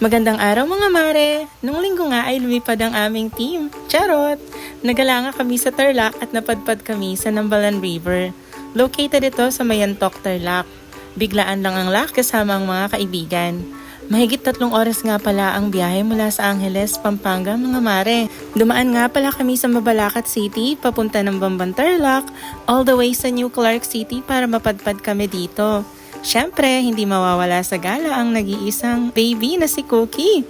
Magandang araw mga mare! Nung linggo nga ay lumipad ang aming team. Charot! Nagala nga kami sa Tarlac at napadpad kami sa Nambalan River. Located ito sa Mayantok, Tarlac. Biglaan lang ang lak kasama ang mga kaibigan. Mahigit 3 oras nga pala ang biyahe mula sa Angeles, Pampanga mga mare. Dumaan nga pala kami sa Mabalacat City, papunta ng Bamban Tarlac, all the way sa New Clark City para mapadpad kami dito. Siyempre, hindi mawawala sa gala ang nag-iisang baby na si Cookie.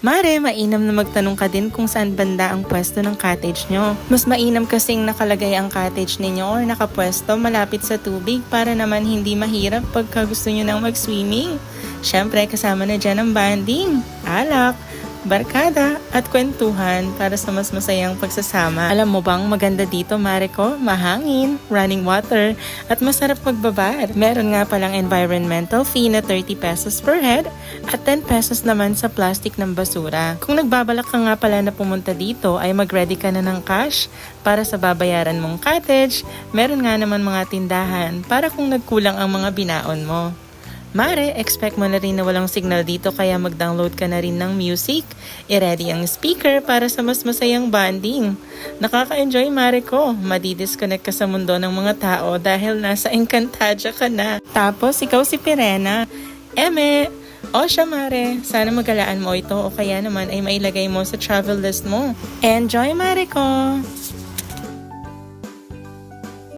Mare, mainam na magtanong ka din kung saan banda ang pwesto ng cottage nyo. Mas mainam kasing nakalagay ang cottage ninyo or nakapwesto malapit sa tubig para naman hindi mahirap pagka gusto nyo nang mag-swimming. Siyempre, kasama na dyan ang banding, alak, barkada at kwentuhan para sa mas masayang pagsasama. Alam mo bang maganda dito, mare ko? Mahangin, running water, at masarap magbabad. Meron nga palang environmental fee na 30 pesos per head at 10 pesos naman sa plastic ng basura. Kung nagbabalak ka nga pala na pumunta dito ay mag-ready ka na ng cash para sa babayaran mong cottage. Meron nga naman mga tindahan para kung nagkulang ang mga binaon mo. Mare, expect mo na rin na walang signal dito kaya mag-download ka na rin ng music. I-ready ang speaker para sa mas masayang bonding. Nakaka-enjoy mare ko. Madi-disconnect ka sa mundo ng mga tao dahil nasa Encantadia ka na. Tapos ikaw si Pirena. Eme! O siya mare, sana magalaan mo ito o kaya naman ay mailagay mo sa travel list mo. Enjoy mare ko!